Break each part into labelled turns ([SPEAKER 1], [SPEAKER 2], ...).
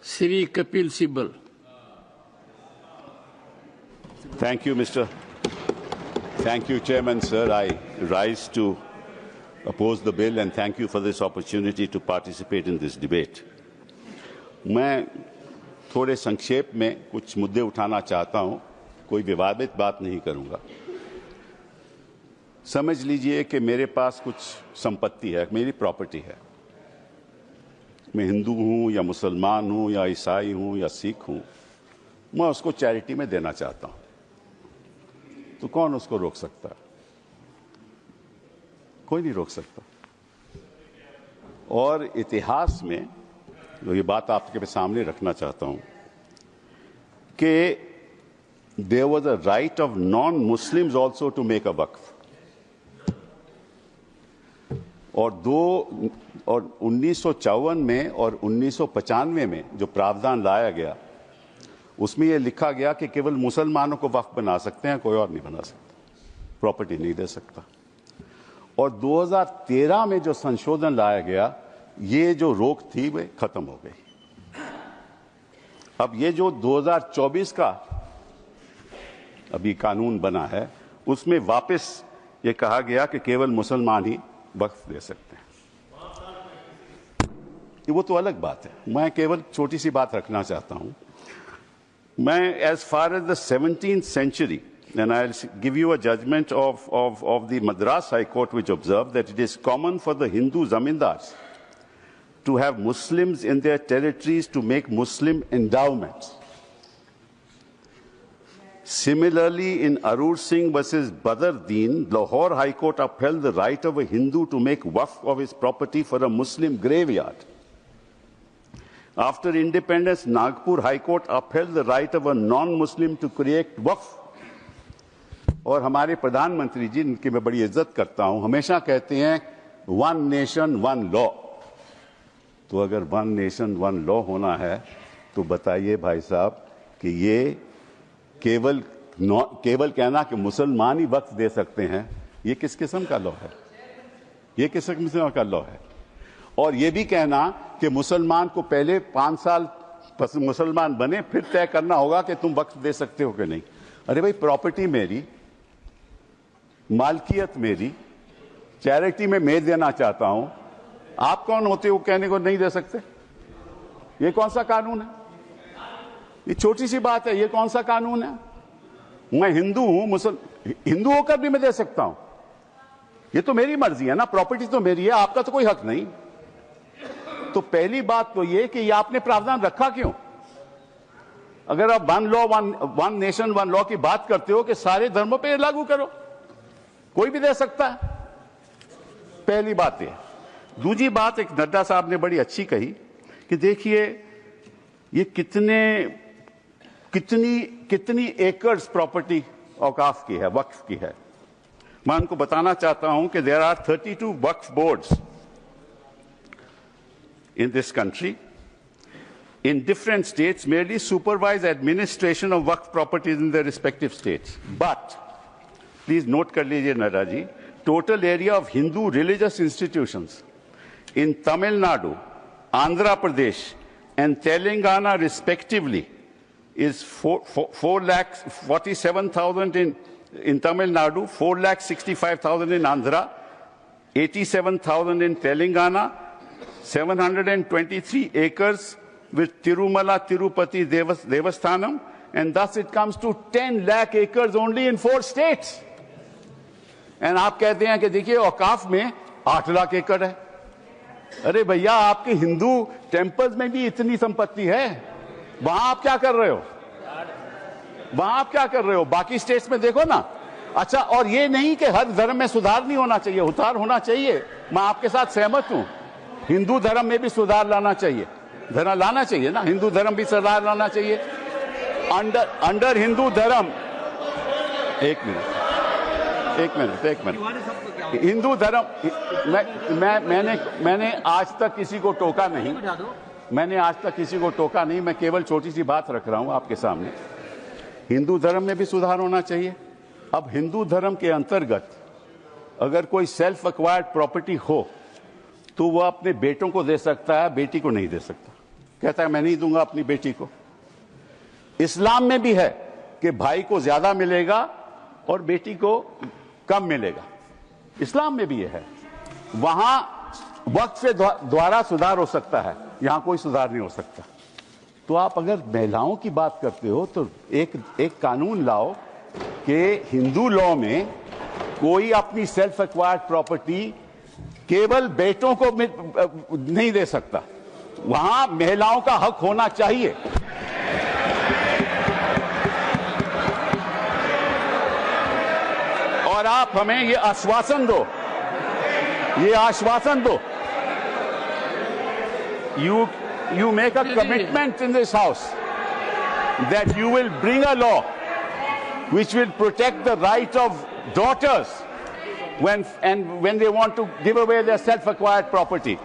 [SPEAKER 1] Sri Kapil Sibal.
[SPEAKER 2] Thank you, Chairman, sir. I rise to oppose the bill and thank you for this opportunity to participate in this debate. मैं थोड़े संक्षेप में कुछ मुद्दे उठाना चाहता हूं, कोई विवादित बात नहीं करूंगा। समझ लीजिए कि मेरे पास कुछ संपत्ति है, मेरी प्रॉपर्टी है। मैं हिंदू हूं या मुसलमान हूं या ईसाई हूं या सिख हूं, मैं उसको चैरिटी में देना चाहता हूं, तो कौन उसको रोक सकता है? कोई नहीं रोक सकता। और इतिहास में ये बात आपके सामने रखना चाहता हूं कि there was a right of non Muslims also to make a waqf. और 1954 में और 1995 में जो प्रावधान लाया गया, उसमें यह लिखा गया कि केवल मुसलमानों को वक्फ बना सकते हैं, कोई और नहीं बना सकता, प्रॉपर्टी नहीं दे सकता। और 2013 में जो संशोधन लाया गया, ये जो रोक थी वह खत्म हो गई। अब ये जो 2024 का अभी कानून बना है, उसमें वापस ये कहा गया कि केवल मुसलमान ही वक्फ दे सकते हैं। वो तो अलग बात है, मैं केवल छोटी सी बात रखना चाहता हूं। मैं as far as the 17th century, and I'll give you a judgment of the Madras High Court, which observed that it is common for the Hindu zamindars to have Muslims in their territories to make Muslim endowments. Similarly, in Arur Singh versus Badr Deen, Lahore High Court upheld the right of a Hindu to make waqf of his property for a Muslim graveyard. After independence, Nagpur High Court upheld the right of a non-Muslim to create waqf. और हमारे प्रधानमंत्री जी, इनकी मैं बड़ी इज्जत करता हूं, हमेशा कहते हैं वन नेशन वन लॉ। तो अगर वन नेशन वन लॉ होना है, तो बताइए भाई साहब कि ये केवल कहना कि मुसलमान ही वक्फ दे सकते हैं, ये किस किस्म का लॉ है? ये किस किस्म का लॉ है? और ये भी कहना कि मुसलमान को पहले 5 साल मुसलमान बने, फिर तय करना होगा कि तुम वक्फ दे सकते हो कि नहीं। अरे भाई, प्रॉपर्टी मेरी, मालकियत मेरी, चैरिटी में मैं देना चाहता हूं, आप कौन होते हो कहने को नहीं दे सकते? ये कौन सा कानून है? ये छोटी सी बात है, ये कौन सा कानून है? मैं हिंदू हूं, हिंदू होकर भी मैं दे सकता हूं। ये तो मेरी मर्जी है ना, प्रॉपर्टी तो मेरी है, आपका तो कोई हक नहीं। तो पहली बात तो ये कि ये आपने प्रावधान रखा क्यों? अगर आप वन नेशन वन लॉ की बात करते हो कि सारे धर्मों पे लागू करो, कोई भी दे सकता है। पहली बात ये। दूसरी बात, एक नड्डा साहब ने बड़ी अच्छी कही कि देखिए ये कितनी एकर्स प्रॉपर्टी औकाफ की है, वक्फ की है। मैं उनको बताना चाहता हूं कि there are 32 Waqf boards in this country in different states merely supervise administration of waqf properties in their respective states. But please note kar lijiye Nada ji, total area of Hindu religious institutions in Tamil Nadu, Andhra Pradesh and Telangana respectively is 4,47,000 in Tamil Nadu, 4,65,000 in Andhra, 87,000 in Telangana, 723 acres with Tirumala Tirupati Devasthanam, and thus it comes to 10 lakh acres only in 4 states. And आप कहते हैं कि देखिए औकाफ में 8 लाख एकड़ है। अरे भैया, आपके हिंदू टेम्पल्स में भी इतनी संपत्ति है, वहां आप क्या कर रहे हो? बाकी स्टेट्स में देखो ना। अच्छा, और ये नहीं कि हर धर्म में सुधार नहीं होना चाहिए, उतार होना चाहिए, मैं आपके साथ सहमत हूं। हिंदू धर्म में भी सुधार लाना चाहिए, लाना चाहिए ना, हिंदू धर्म भी सुधार लाना चाहिए। अंडर हिंदू धर्म, एक मिनट, हिंदू धर्म, मैंने आज तक किसी को टोका नहीं, मैं केवल छोटी सी बात रख रहा हूं आपके सामने। हिंदू धर्म में भी सुधार होना चाहिए। अब हिंदू धर्म के अंतर्गत अगर कोई सेल्फ एक्वायर्ड प्रॉपर्टी हो, तो वह अपने बेटों को दे सकता है, बेटी को नहीं दे सकता। कहता है मैं नहीं दूंगा अपनी बेटी को। इस्लाम में भी है कि भाई को ज्यादा मिलेगा और बेटी को कम मिलेगा, इस्लाम में भी ये है। वहां वक्त से द्वारा सुधार हो सकता है, यहां कोई सुधार नहीं हो सकता। तो आप अगर महिलाओं की बात करते हो तो एक कानून लाओ कि हिंदू लॉ में कोई अपनी सेल्फ एक्वायर्ड प्रॉपर्टी केवल बेटों को नहीं दे सकता, वहां महिलाओं का हक होना चाहिए। और आप हमें ये आश्वासन दो, you make a commitment in this house that you will bring a law which will protect the right of daughters when they want to give away their self acquired property.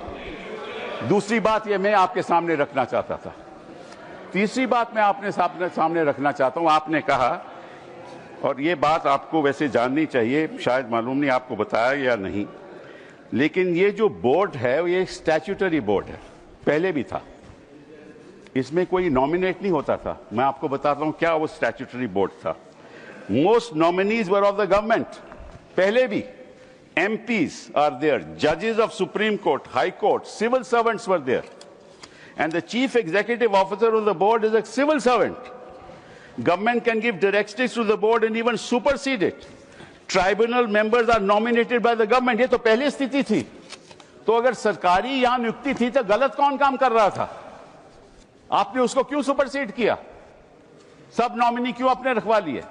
[SPEAKER 2] दूसरी बात ये मैं आपके सामने रखना चाहता था। तीसरी बात मैं आपने सामने रखना चाहता हूं। आपने कहा, और ये बात आपको वैसे जाननी चाहिए, शायद मालूम नहीं आपको बताया या नहीं, लेकिन ये जो बोर्ड है ये स्टैट्यूटरी बोर्ड है, पहले भी था, इसमें कोई नॉमिनेट नहीं होता था। मैं आपको बताता हूं क्या वो स्टैट्यूटरी बोर्ड था। Most nominees were of the government, पहले भी। MPs are there, judges of Supreme Court, High Court, civil servants were there, and the chief executive officer of the board is a civil servant. Government can give directives to the board and even supersede it. Tribunal members are nominated by the government. ये तो पहले स्थिति थी। तो अगर सरकारी यहां नियुक्ति थी तो गलत कौन काम कर रहा था? आपने उसको क्यों सुपरसीड किया? सब नॉमिनी क्यों आपने रखवा लिए?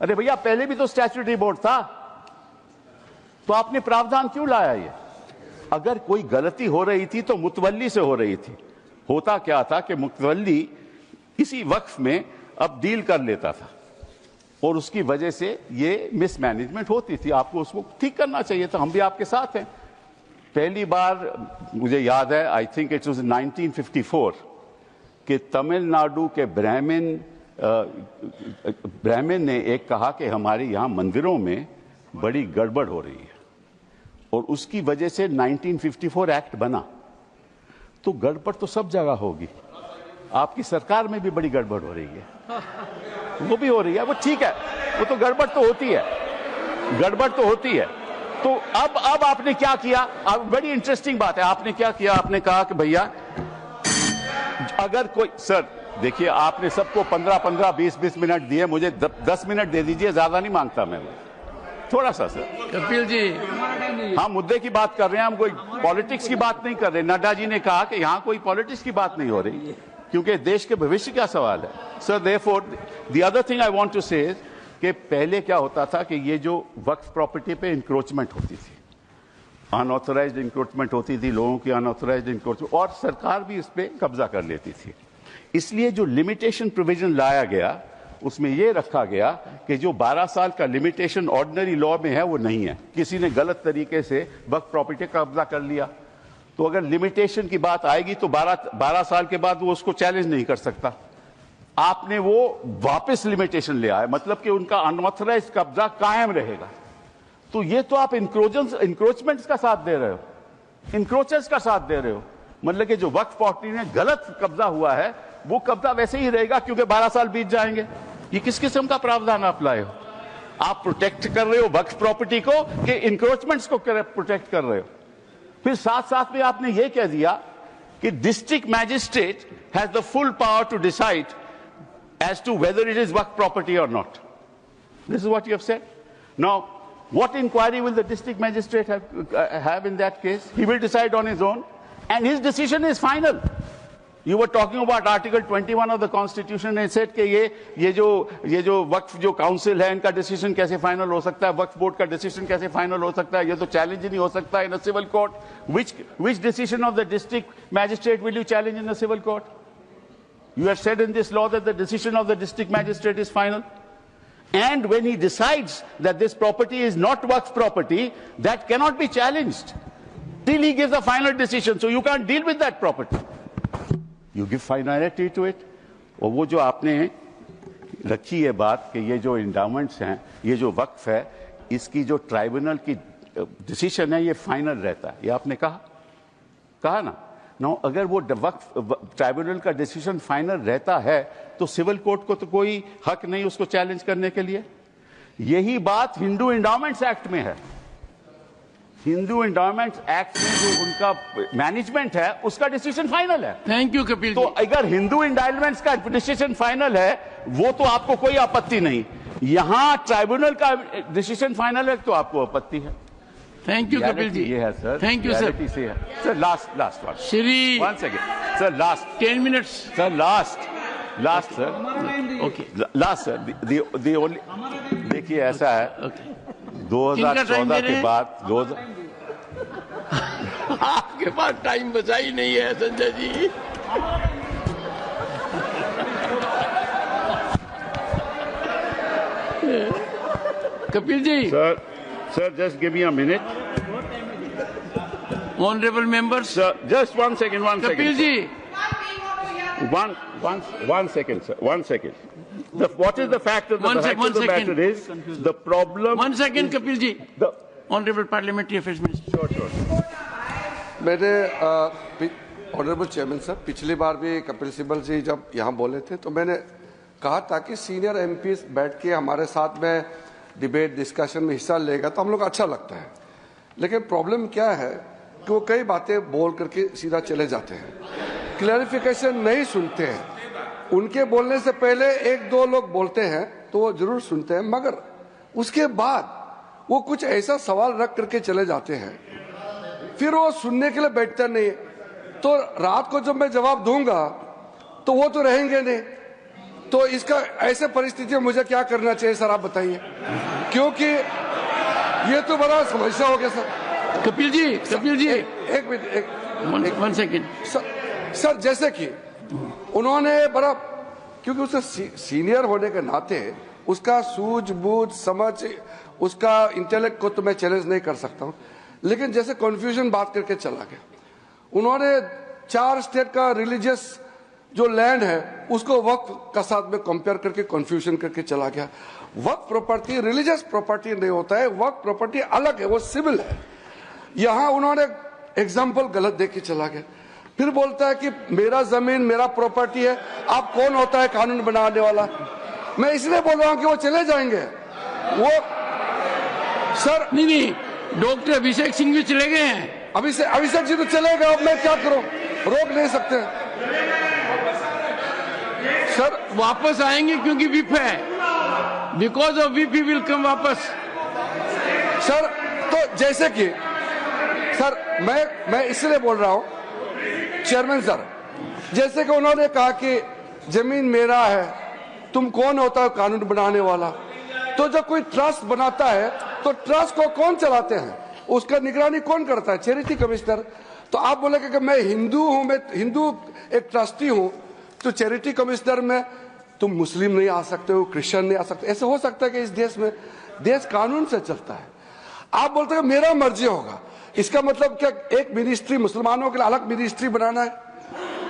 [SPEAKER 2] अरे भैया पहले भी तो स्टैट्यूटरी बोर्ड था, तो आपने प्रावधान क्यों लाया? ये अगर कोई गलती हो रही थी तो मुतवल्ली से हो रही थी। होता क्या था कि मुतवल्ली इसी वक्फ में अब डील कर लेता था और उसकी वजह से ये मिसमैनेजमेंट होती थी। आपको उसको ठीक करना चाहिए था। हम भी आपके साथ हैं। पहली बार मुझे याद है, आई थिंक इट वाज 1954, कि तमिलनाडु के ब्राह्मण ने एक कहा कि हमारे यहाँ मंदिरों में बड़ी गड़बड़ हो रही है, और उसकी वजह से 1954 एक्ट बना। तो गड़बड़ तो सब जगह होगी, आपकी सरकार में भी बड़ी गड़बड़ हो रही है, वो भी हो रही है, वो ठीक है, वो तो गड़बड़ तो होती है, गड़बड़ तो होती है। तो अब आपने क्या किया? अब बड़ी इंटरेस्टिंग बात है, आपने क्या किया? आपने कहा कि भैया अगर कोई, सर देखिए आपने सबको 15-15, 20-20 मिनट दिए, मुझे 10 मिनट दे दीजिए, ज्यादा नहीं मांगता मैं, थोड़ा सा। सर
[SPEAKER 1] कपिल जी,
[SPEAKER 2] हम मुद्दे की बात कर रहे हैं, हम कोई पॉलिटिक्स की बात नहीं कर रहे। नड्डा जी ने कहा कि यहाँ कोई पॉलिटिक्स की बात नहीं हो रही, क्योंकि देश के भविष्य का सवाल है। Sir therefore the other thing I want to say कि पहले क्या होता था कि ये जो वक्फ प्रॉपर्टी पे इंक्रोचमेंट होती थी, अनऑथराइज्ड इंक्रोचमेंट होती थी, लोगों की अनऑथराइज्ड इंक्रोचमेंट, और सरकार भी इस पे कब्जा कर लेती थी। इसलिए जो लिमिटेशन प्रोविजन लाया गया उसमें यह रखा गया कि जो 12 साल का लिमिटेशन ऑर्डिनरी लॉ में है वो नहीं है। किसी ने गलत तरीके से वक्फ प्रॉपर्टी का कब्जा कर लिया तो अगर लिमिटेशन की बात आएगी तो 12 साल के बाद वो उसको चैलेंज नहीं कर सकता। आपने वो वापस लिमिटेशन ले आए, मतलब कि उनका अनऑथराइज्ड कब्जा कायम रहेगा। तो ये तो आप इंक्रोचमेंट्स का साथ दे रहे हो, इंक्रोचर्स का साथ दे रहे हो। मतलब कि जो वक्फ प्रॉपर्टी में गलत कब्जा हुआ है वो कब्जा वैसे ही रहेगा, क्योंकि 12 साल बीत जाएंगे। ये किस किस्म का प्रावधान आप लाए हो? आप प्रोटेक्ट कर रहे हो वक्फ प्रॉपर्टी को कि इंक्रोचमेंट्स को प्रोटेक्ट कर रहे हो? फिर साथ साथ में आपने ये कह दिया कि district magistrate has the full power to decide as to whether it is work property or not. This is what you have said. Now, what inquiry will the district magistrate have in that case? He will decide on his own, and his decision is final. You were talking about Article 21 of the Constitution and said कि ये जो वक्फ जो council है इनका decision कैसे final हो सकता है, वक्फ बोर्ड का डिसीजन कैसे फाइनल हो सकता है, ये तो चैलेंज ही नहीं हो सकता in a civil court. Which decision of the district magistrate will you challenge in the civil court? You have said in this law that the decision of the district magistrate is final. And when he decides that this property is not waqf property, that cannot be challenged till he gives a final decision. So you can't deal with that property. You give finality to it. और वो जो आपने रखी है बात कि ये जो इंडाउमेंट्स हैं, ये जो वक्फ है, इसकी जो ट्राइब्यूनल की डिसीजन है ये फाइनल रहता है, ये आपने कहा ना। नो, अगर वो वक्फ ट्राइब्यूनल का डिसीजन फाइनल रहता है तो सिविल कोर्ट को तो कोई हक नहीं उसको चैलेंज करने के लिए। यही बात हिंदू एंडाउमेंट्स एक्ट में है। हिंदू एंडाउमेंट्स एक्ट में जो उनका मैनेजमेंट है उसका डिसीजन फाइनल है।
[SPEAKER 1] Thank you Kapil.
[SPEAKER 2] तो अगर हिंदू एंडाउमेंट्स का डिसीजन फाइनल है वो तो आपको कोई आपत्ति नहीं, यहां ट्राइब्यूनल का डिसीजन फाइनल है तो आपको आपत्ति है।
[SPEAKER 1] Thank you Kapil ji.
[SPEAKER 2] ये है sir.
[SPEAKER 1] Thank you sir.
[SPEAKER 2] Sir last one
[SPEAKER 1] Shri
[SPEAKER 2] 1 second sir, last
[SPEAKER 1] 10 minutes
[SPEAKER 2] sir, last sir,
[SPEAKER 1] okay
[SPEAKER 2] last sir, the only. देखिए ऐसा है, 2014 के बाद
[SPEAKER 1] आपके पास टाइम बचा ही नहीं है Sanjay ji. Kapil ji.
[SPEAKER 2] Sir just give me a minute.
[SPEAKER 1] Honourable members,
[SPEAKER 2] sir just 1 second, 1 second
[SPEAKER 1] Kapil ji.
[SPEAKER 2] One second, sir. 1 second. What is the fact of the matter is the problem.
[SPEAKER 1] 1 second, Kapil ji.
[SPEAKER 2] The
[SPEAKER 1] Honorable Parliamentary Affairs Minister.
[SPEAKER 2] Sure.
[SPEAKER 3] मैंने honourable chairman sir, पिछली बार भी कपिल सिब्बल जी जब यहाँ बोले थे तो मैंने कहा था कि सीनियर एमपी बैठ के हमारे साथ में डिबेट डिस्कशन में हिस्सा लेगा तो हम लोग अच्छा लगता है। लेकिन प्रॉब्लम क्या है कि वो कई बातें बोल करके सीधा चले जाते हैं, क्लैरिफिकेशन नहीं सुनते हैं। उनके बोलने से पहले 1-2 लोग बोलते हैं तो वो जरूर सुनते हैं, मगर उसके बाद वो कुछ ऐसा सवाल रख करके चले जाते हैं, फिर वो सुनने के लिए बैठते नहीं। तो रात को जब मैं जवाब दूंगा तो वो तो रहेंगे नहीं। तो इसका ऐसे परिस्थिति में मुझे क्या करना चाहिए सर, आप बताइए, क्योंकि ये तो बड़ा समस्या हो गया सर।
[SPEAKER 1] कपिल जी
[SPEAKER 3] एक मिनट,
[SPEAKER 1] 1 सेकेंड
[SPEAKER 3] सर, जैसे कि उन्होंने बड़ा, क्योंकि उससे सीनियर होने के नाते उसका सूझबूझ समझ, उसका इंटेलेक्ट को तो मैं चैलेंज नहीं कर सकता हूं, लेकिन जैसे कन्फ्यूजन बात करके चला गया। उन्होंने 4 स्टेट का रिलीजियस जो लैंड है उसको वक्फ का साथ में कंपेयर करके कन्फ्यूजन करके चला गया। वक्फ प्रॉपर्टी रिलीजियस प्रॉपर्टी नहीं होता है, वक्फ प्रॉपर्टी अलग है, वो सिविल है। यहां उन्होंने एग्जाम्पल गलत दे के चला गया। फिर बोलता है कि मेरा जमीन मेरा प्रॉपर्टी है। आप कौन होता है कानून बनाने वाला? मैं इसलिए बोल रहा हूं कि वो चले जाएंगे। वो सर
[SPEAKER 1] नहीं, डॉक्टर अभिषेक सिंह भी चले गए हैं।
[SPEAKER 3] अभिषेक जी तो चले गए, अब मैं क्या करूं, रोक नहीं सकते सर।
[SPEAKER 1] वापस आएंगे क्योंकि विप है, because of whip will come वापस
[SPEAKER 3] सर। तो जैसे कि सर मैं इसलिए बोल रहा हूं चेयरमैन सर, जैसे कि उन्होंने कहा कि जमीन मेरा है, तुम कौन होता है कानून बनाने वाला? तो जब कोई ट्रस्ट बनाता है तो ट्रस्ट को कौन चलाते हैं, उसका निगरानी कौन करता है? Charity commissioner. तो आप बोलेंगे कि मैं हिंदू हूं, मैं हिंदू एक ट्रस्टी हूं, तो चैरिटी कमिश्नर में तुम मुस्लिम नहीं आ सकते हो, क्रिश्चियन नहीं आ सकते। ऐसे हो सकता है कि इस देश में देश कानून से चलता है। आप बोलते हैं मेरा मर्जी होगा, इसका मतलब क्या एक मिनिस्ट्री मुसलमानों के लिए अलग मिनिस्ट्री बनाना है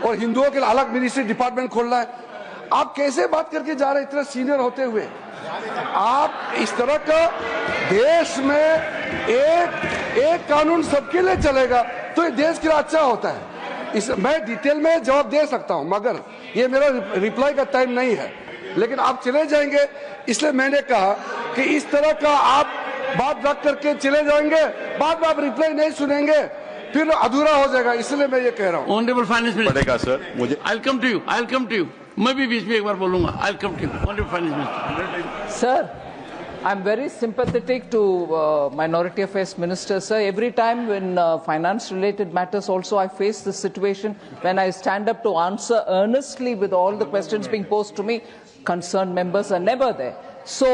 [SPEAKER 3] और हिंदुओं के लिए अलग मिनिस्ट्री डिपार्टमेंट खोलना है? आप कैसे बात करके जा रहे हैं इतने सीनियर होते हुए? आप इस तरह का देश में एक कानून सबके लिए चलेगा तो ये देश के लिए अच्छा होता है। मैं डिटेल में जवाब दे सकता हूं, मगर ये मेरा रिप्लाई का टाइम नहीं है। लेकिन आप चले जाएंगे, इसलिए मैंने कहा कि इस तरह का आप बात रख करके चले जाएंगे, बाद में आप रिप्लाई नहीं सुनेंगे, फिर अधूरा हो जाएगा। इसलिए मैं ये कह रहा हूँ।
[SPEAKER 1] ऑनरेबल फाइनेंस मिनिस्टर
[SPEAKER 2] पड़ेगा सर मुझे।
[SPEAKER 1] I will come to you. मैं भी बीच में एक बार बोलूंगा। I will come to you honourable finance minister.
[SPEAKER 4] Sir, I'm very sympathetic to Minority Affairs Minister, sir. Every time when finance-related matters also, I face this situation when I stand up to answer earnestly with all the questions being posed to me, concerned members are never there. So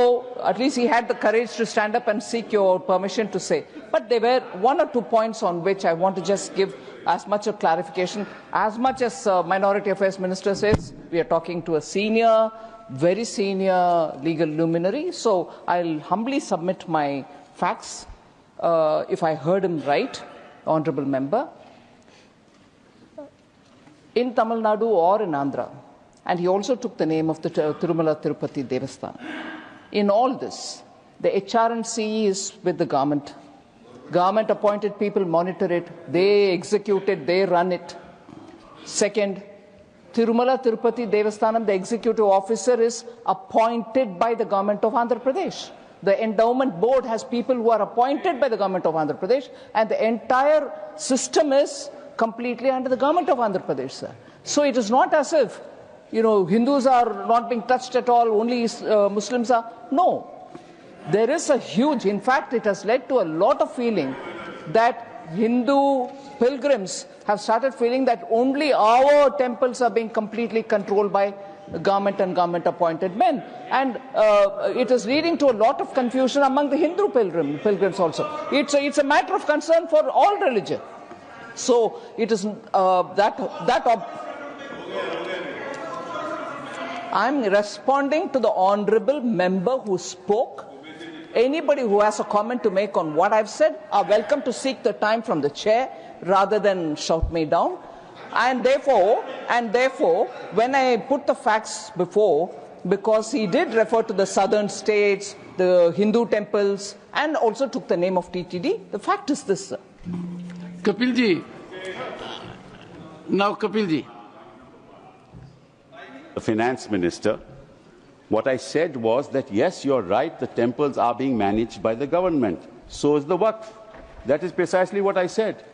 [SPEAKER 4] at least he had the courage to stand up and seek your permission to say. But there were 1 or 2 points on which I want to just give as much of clarification. As much as Minority Affairs Minister says, we are talking to a senior, very senior legal luminary. So I'll humbly submit my facts, if I heard him right, honorable member. In Tamil Nadu or in Andhra, and he also took the name of the Tirumala Tirupati Devasthanam. In all this, the HRNC is with the government. Government appointed people monitor it, they execute it, they run it. Second, Tirumala Tirupati Devasthanam, the executive officer, is appointed by the government of Andhra Pradesh. The endowment board has people who are appointed by the government of Andhra Pradesh, and the entire system is completely under the government of Andhra Pradesh, sir. So it is not as if, Hindus are not being touched at all, only Muslims are. No. There is a huge, in fact, it has led to a lot of feeling that Hindu pilgrims have started feeling that only our temples are being completely controlled by government and government-appointed men. And it is leading to a lot of confusion among the Hindu pilgrims also. It's a matter of concern for all religion. So it is I'm responding to the honorable member who spoke. Anybody who has a comment to make on what I've said are welcome to seek the time from the chair rather than shout me down. And therefore, when I put the facts before, because he did refer to the southern states, the Hindu temples, and also took the name of TTD, the fact is this, sir.
[SPEAKER 1] Kapilji. Now, Kapilji.
[SPEAKER 2] The finance minister, what I said was that, yes, you're right, the temples are being managed by the government. So is the Waqf. That is precisely what I said.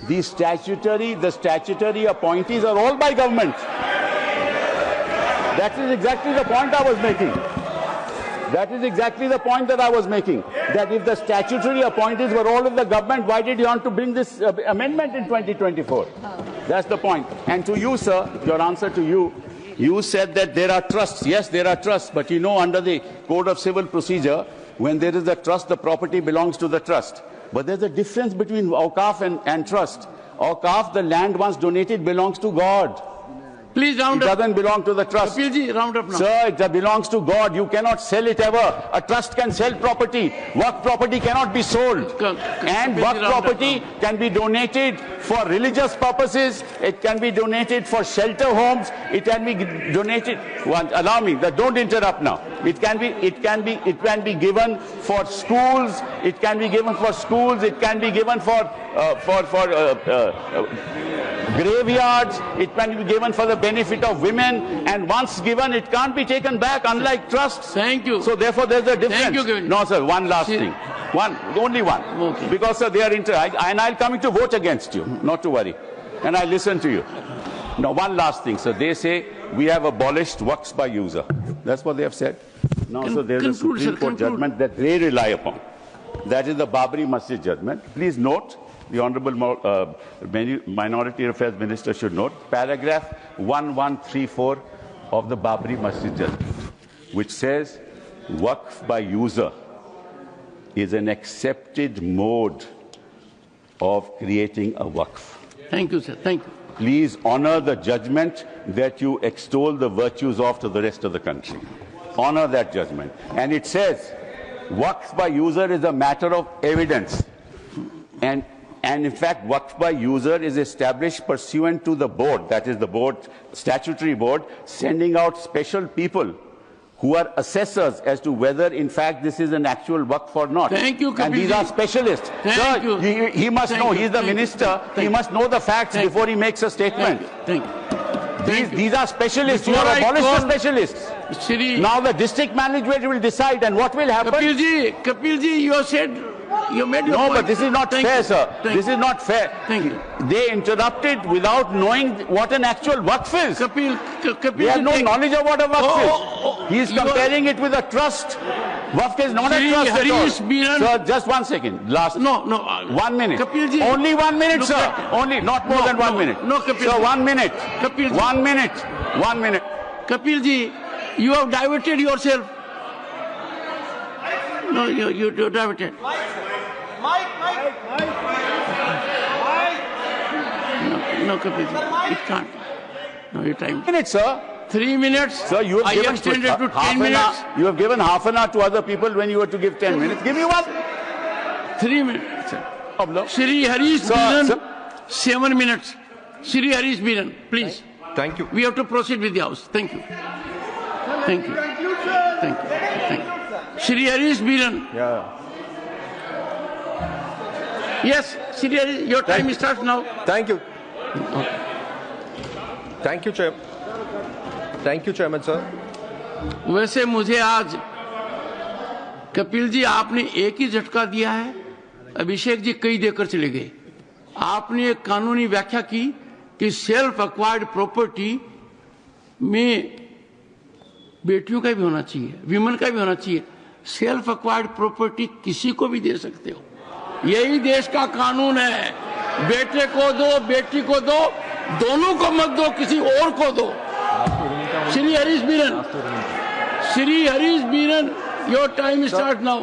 [SPEAKER 2] The statutory appointees are all by government. That is exactly the point I was making. That is exactly the point that I was making. That if the statutory appointees were all of the government, why did you want to bring this amendment in 2024? That's the point. And to you, sir, your answer to you, you said that there are trusts. Yes, there are trusts. But under the Code of Civil Procedure, when there is a trust, the property belongs to the trust. But there's a difference between Awqaf and trust. Awqaf, the land once donated, belongs to God.
[SPEAKER 1] Please round up.
[SPEAKER 2] It doesn't belong to the trust.
[SPEAKER 1] Kapilji, round up now.
[SPEAKER 2] Sir, it belongs to God. You cannot sell it ever. A trust can sell property. Waqf property cannot be sold. And Waqf property can be donated for religious purposes. It can be donated for shelter homes. It can be donated. Allow me. Don't interrupt now. It can be given for schools. It can be given for schools. It can be given for graveyards. It can be given for the benefit of women, and once given, it can't be taken back, unlike trusts.
[SPEAKER 1] Thank you.
[SPEAKER 2] So therefore, there's a difference.
[SPEAKER 1] Thank you, Kevin.
[SPEAKER 2] No, sir, one last thing. Only one.
[SPEAKER 1] Okay.
[SPEAKER 2] Because, sir, they are and I'll come to vote against you, not to worry. And I listen to you. Now, one last thing, sir. They say we have abolished Waqfs by user. That's what they have said. Now, so there's a Supreme Court judgment that they rely upon. That is the Babri Masjid judgment. Please note, the Honourable Minority Affairs Minister should note, paragraph 1134 of the Babri Masjid judgment, which says Waqf by user is an accepted mode of creating a Waqf.
[SPEAKER 1] Thank you, sir. Thank you.
[SPEAKER 2] Please honour the judgment that you extol the virtues of to the rest of the country. Honour that judgment. And it says Waqf by user is a matter of evidence. And in fact, Waqf by user is established pursuant to the board, that is the board, statutory board, sending out special people who are assessors as to whether, in fact, this is an actual Waqf or not.
[SPEAKER 1] Thank you, Kapilji.
[SPEAKER 2] And these are specialists.
[SPEAKER 1] Thank you.
[SPEAKER 2] He must know. He's the minister. He must know the facts before he makes a statement.
[SPEAKER 1] Thank you.
[SPEAKER 2] These are specialists. You have abolished the specialists.
[SPEAKER 1] Shri,
[SPEAKER 2] now the district management will decide, and what will happen?
[SPEAKER 1] Kapilji, you said, you made your point.
[SPEAKER 2] No, but this is not fair, sir. This is not fair.
[SPEAKER 1] Thank you.
[SPEAKER 2] They interrupted without knowing what an actual Waqf is.
[SPEAKER 1] Kapil,
[SPEAKER 2] they have no knowledge of what a Waqf is. He is comparing it with a trust. Waqf is not a trust at all. Sir, just 1 second. Last.
[SPEAKER 1] No.
[SPEAKER 2] 1 minute.
[SPEAKER 1] Kapilji.
[SPEAKER 2] Only 1 minute, sir. Only, not more than 1 minute.
[SPEAKER 1] No, Kapilji.
[SPEAKER 2] Sir, 1 minute.
[SPEAKER 1] Kapilji.
[SPEAKER 2] 1 minute. 1 minute.
[SPEAKER 1] Kapilji, you have diverted yourself. No, you diverted. No, Kapilji. It can't. No, your time.
[SPEAKER 2] 1 minute, sir.
[SPEAKER 1] 3 minutes.
[SPEAKER 2] Sir, you have given
[SPEAKER 1] extended to 10 minutes.
[SPEAKER 2] You have given half an hour to other people when you were to give 10 minutes. Give me 1.
[SPEAKER 1] 3 minutes.
[SPEAKER 2] Problem.
[SPEAKER 1] Shri Harish Biran, 7 minutes. Shri Harish Biran, please.
[SPEAKER 5] Thank you.
[SPEAKER 1] We have to proceed with the House. Thank you. Thank you. Thank you. Thank you. Shri Harish Biran.
[SPEAKER 2] Yeah.
[SPEAKER 1] Yes, Shri Harish, your time starts now.
[SPEAKER 5] Thank you. Thank you chairman sir.
[SPEAKER 1] वैसे मुझे आज कपिल जी आपने एक ही झटका दिया है, अभिषेक जी कई देकर चले गए। आपने एक कानूनी व्याख्या की कि सेल्फ एक्वायर्ड प्रॉपर्टी में बेटियों का भी होना चाहिए, विमेन का भी होना चाहिए। सेल्फ एक्वायर्ड प्रॉपर्टी किसी को भी दे सकते हो, यही देश का कानून है। बेटे को दो, बेटी को दो, दोनों को मत दो, किसी और को दो। Shri Harish Biren, your time start now.